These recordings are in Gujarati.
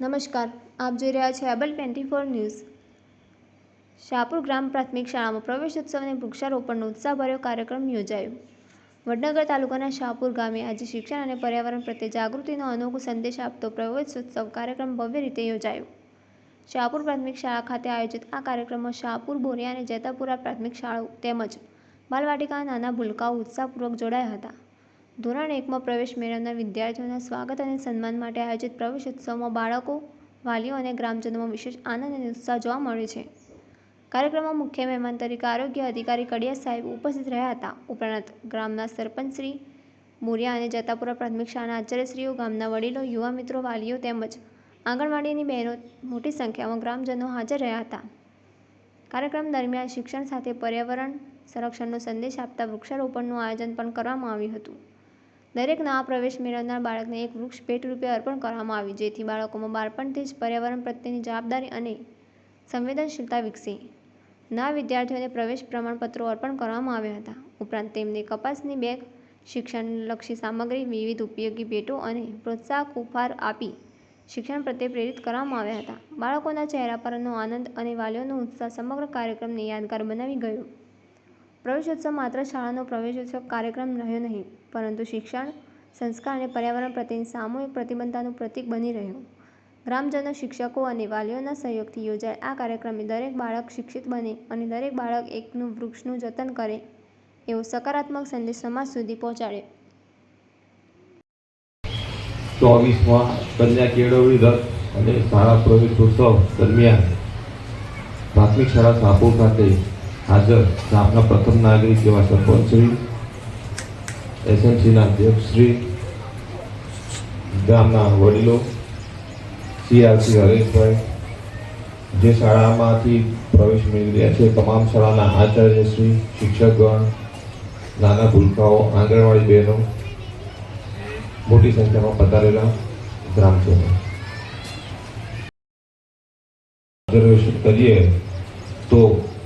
નમસ્કાર, આપ જોઈ રહ્યા છો એબલ 24 ન્યૂઝ। શાહપુર ગ્રામ પ્રાથમિક શાળામાં પ્રવેશોત્સવ અને વૃક્ષારોપણનો ઉત્સાહભર્યો કાર્યક્રમ યોજાયો। વડનગર તાલુકાના શાહપુર ગામે આજે શિક્ષણ અને પર્યાવરણ પ્રત્યે જાગૃતિનો અનોખો સંદેશ આપતો પ્રવેશોત્સવ કાર્યક્રમ ભવ્ય રીતે યોજાયો। શાહપુર પ્રાથમિક શાળા ખાતે આયોજિત આ કાર્યક્રમમાં શાહપુર, બોરિયા અને જેતાપુરા પ્રાથમિક શાળાઓ તેમજ બાલવાટિકાના નાના ભૂલકાઓ ઉત્સાહપૂર્વક જોડાયા હતા। ધોરણ 1માં પ્રવેશ મેળવનાર વિદ્યાર્થીઓના સ્વાગત અને સન્માન માટે આયોજિત પ્રવેશોત્સવમાં બાળકો, વાલીઓ અને ગ્રામજનોમાં વિશેષ આનંદ અને ઉત્સાહ જોવા મળે છે। કાર્યક્રમમાં મુખ્ય મહેમાન તરીકે આરોગ્ય અધિકારી કડિયા સાહેબ ઉપસ્થિત રહ્યા હતા। ઉપરાંત ગામના સરપંચશ્રી, બોરિયા અને જેતાપુરા પ્રાથમિક શાળાના આચાર્યશ્રીઓ, ગામના વડીલો, યુવા મિત્રો, વાલીઓ તેમજ આંગણવાડીની બહેનો મોટી સંખ્યામાં ગ્રામજનો હાજર રહ્યા હતા। કાર્યક્રમ દરમિયાન શિક્ષણ સાથે પર્યાવરણ સંરક્ષણનો સંદેશ આપતા વૃક્ષારોપણનું આયોજન પણ કરવામાં આવ્યું હતું। દરેક નવા પ્રવેશ મેળવનાર બાળકને એક વૃક્ષ ભેટ રૂપે અર્પણ કરવામાં આવ્યું, જેથી બાળકોમાં બાળપણથી જ પર્યાવરણ પ્રત્યેની જવાબદારી અને સંવેદનશીલતા વિકસે। નવા વિદ્યાર્થીઓને પ્રવેશ પ્રમાણપત્રો અર્પણ કરવામાં આવ્યા હતા। ઉપરાંત તેમને કપાસની બેગ, શિક્ષણલક્ષી સામગ્રી, વિવિધ ઉપયોગી ભેટો અને પ્રોત્સાહક ઉપહાર આપી શિક્ષણ પ્રત્યે પ્રેરિત કરવામાં આવ્યા હતા। બાળકોના ચહેરા પરનો આનંદ અને વાલીઓનો ઉત્સાહ સમગ્ર કાર્યક્રમને યાદગાર બનાવી ગયો। પ્રવેશોત્સવ માત્ર શાળાનો પ્રવેશોત્સવ કાર્યક્રમ રહ્યો નહીં, પરંતુ શિક્ષણ, સંસ્કાર અને પર્યાવરણ પ્રત્યેની સામૂહિક પ્રતિબદ્ધતાનું પ્રતીક બની રહ્યો। ગ્રામજનો, શિક્ષકો અને વાલીઓના સહયોગથી યોજાયેલ આ કાર્યક્રમે દરેક બાળક શિક્ષિત બને અને દરેક બાળક એકનું વૃક્ષનું જતન કરે એવો સકારાત્મક સંદેશ સમાજ સુધી પહોંચાડ્યો। 24માં કન્યા કેળવણી રથ અને શાળા પ્રવેશોત્સવ દરમિયાન પ્રાથમિક શાળા શાહપુર ખાતે હાજર ગામના પ્રથમ નાગરિક એવા સરપંચશ્રી, એસએમસીના અધ્યક્ષશ્રી, ગામના વડીલો, સીઆરસી હરેશભાઈ, જે શાળામાંથી પ્રવેશ મેળવી રહ્યા છે તમામ શાળાના આચાર્યશ્રી, શિક્ષકગણ, નાના ભૂલકાઓ, આંગણવાડી બહેનો, મોટી સંખ્યામાં પધારેલા ગ્રામજનો ઓબ્ઝર્વેશન કરીએ તો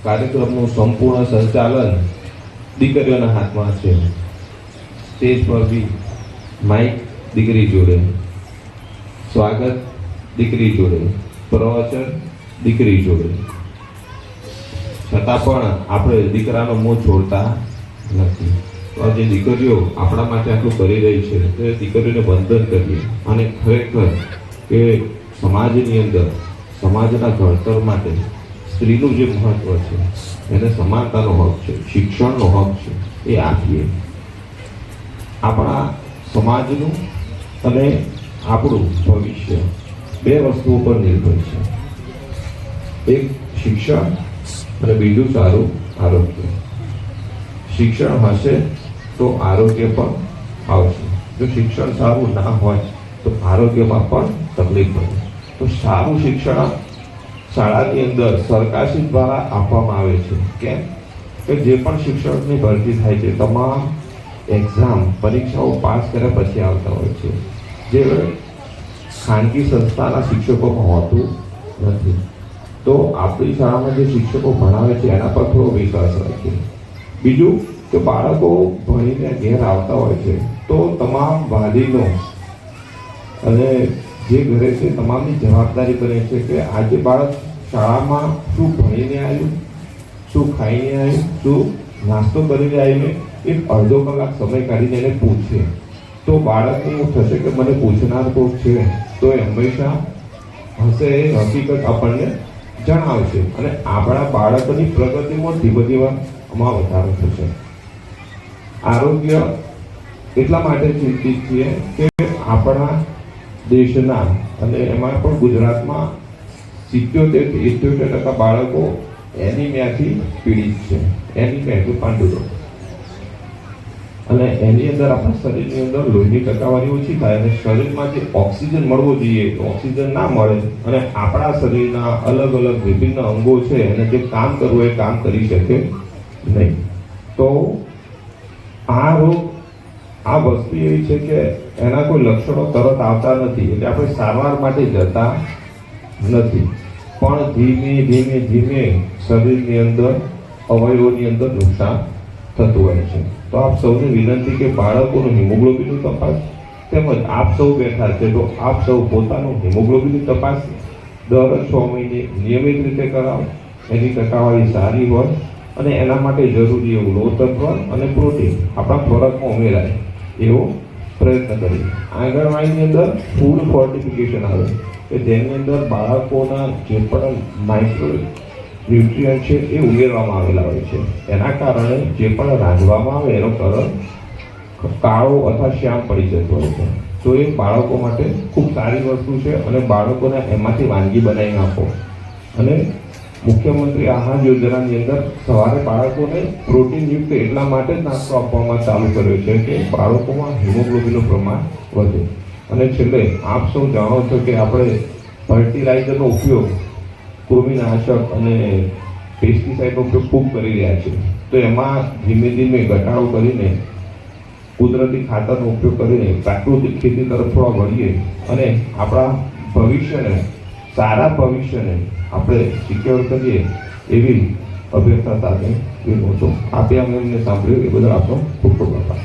કાર્યક્રમનું સંપૂર્ણ સંચાલન દીકરીઓના હાથમાં છે। સ્ટેજ પર બી માઇક દીકરી જોડે, સ્વાગત દીકરી જોડે, પ્રવચન દીકરી જોડે, છતાં પણ આપણે દીકરાનો મોહ છોડતા નથી। તો જે દીકરીઓ આપણા માટે આટલું કરી રહી છે તે દીકરીઓને વંદન કરીએ અને ખરેખર કે સમાજની અંદર સમાજના ઘડતર માટે સ્ત્રીનું જે મહત્વ છે, એને સમાનતાનો હક છે, શિક્ષણનો હક છે, એ આપીએ। આપણા સમાજનું અને આપણું ભવિષ્ય બે વસ્તુઓ પર નિર્ભર છે, એક શિક્ષણ અને બીજું સારું આરોગ્ય। શિક્ષણ હશે તો આરોગ્ય પણ આવશે, જો શિક્ષણ સારું ના હોય તો આરોગ્યમાં પણ તકલીફ પડે। તો સારું શિક્ષણ શાળાની અંદર સરકારશ્રી દ્વારા આપવામાં આવે છે। કેમ કે જે પણ શિક્ષકની ભરતી થાય છે તમામ એક્ઝામ પરીક્ષાઓ પાસ કર્યા પછી આવતા હોય છે, જે ખાનગી સંસ્થાના શિક્ષકોમાં હોતું નથી। તો આપણી શાળામાં જે શિક્ષકો ભણાવે છે એના પર થોડો વિશ્વાસ રાખીએ। બીજું કે બાળકો ભણીને ઘેર આવતા હોય છે તો તમામ વાલીનો અને જે ઘરે છે તમામની જવાબદારી બને છે કે આજે બાળક શાળામાં શું ભણીને આવ્યું, શું ખાઈને આવ્યું, શું નાસ્તો કરીને આવીને એક અડધો કલાક સમય કાઢીને એને પૂછે તો બાળકને એવું થશે કે મને પૂછનાર કોઈક છે તો એ હંમેશા હશે એ હકીકત આપણને જણાવશે અને આપણા બાળકોની પ્રગતિમાં ધીમે ધીમે વધારો થશે। આરોગ્ય એટલા માટે ચિંતિત છીએ કે આપણા દેશના અને એમાં પણ ગુજરાતમાં 70-78% બાળકો એનિમિયાથી પીડિત છે। એનિમિયા એટલે પાંડુરોગ, અને એની અંદર આપણા શરીરની અંદર લોહીની ટકાવારી ઓછી થાય અને શરીરમાં જે ઓક્સિજન મળવો જોઈએ ઓક્સિજન ના મળે અને આપણા શરીરના અલગ અલગ વિભિન્ન અંગો છે અને જે કામ કરવું એ કામ કરી શકે નહીં। તો આ રોગ આ વસ્તુ એવી છે કે એના કોઈ લક્ષણો તરત આવતા નથી, એટલે આપણે સારવાર માટે જતા નથી, પણ ધીમે ધીમે ધીમે શરીરની અંદર અવયવોની અંદર નુકસાન થતું હોય છે। તો આપ સૌને વિનંતી કે બાળકોનું હિમોગ્લોબિનનું તપાસ તેમજ આપ સૌ બેઠા છે તો આપ સૌ પોતાનું હિમોગ્લોબિનની તપાસ દર 6 મહિને નિયમિત રીતે કરાવો. એની ટકાવારી સારી હોય અને એના માટે જરૂરી એવું લોહતત્વ અને પ્રોટીન આપણા ખોરાકમાં ઉમેરાય એવો પ્રયત્ન કરીએ. આંગણવાડીની અંદર ફૂડ ફોર્ટિફિકેશન આવે કે જેની અંદર બાળકોના જે પણ માઇક્રો ન્યુટ્રિયન્ટ છે એ ઉમેરવામાં આવેલા હોય છે. એના કારણે જે પણ રાંધવામાં આવે એનો કલર કાળો અથવા શ્યામ પડી જતો હોય છે. તો એ બાળકો માટે ખૂબ સારી વસ્તુ છે અને બાળકોને એમાંથી વાનગી બનાવીને આપો. અને મુખ્યમંત્રી આહાર યોજનાની અંદર સવારે બાળકોને પ્રોટીનયુક્ત એટલા માટે જ નાસ્તો આપવામાં ચાલુ કર્યો છે કે બાળકોમાં હિમોગ્લોબિનનું પ્રમાણ વધે. અને છેલ્લે આપ સૌ જાણો છો કે આપણે ફર્ટિલાઇઝરનો ઉપયોગ કૃમિનાશક અને પેસ્ટિસાઇડનો ઉપયોગ ખૂબ કરી રહ્યા છીએ. તો એમાં ધીમે ધીમે ઘટાડો કરીને કુદરતી ખાતરનો ઉપયોગ કરીને પ્રાકૃતિક ખેતી તરફ થોડા વળીએ અને આપણા ભવિષ્યને સારા ભવિષ્યને આપણે સિક્યોર કરીએ એવી અભ્યર્થના સાથે વિનવું છું. આપે અમને સાંભળ્યું એ બદલ આપનો ખૂબ ખૂબ આભાર.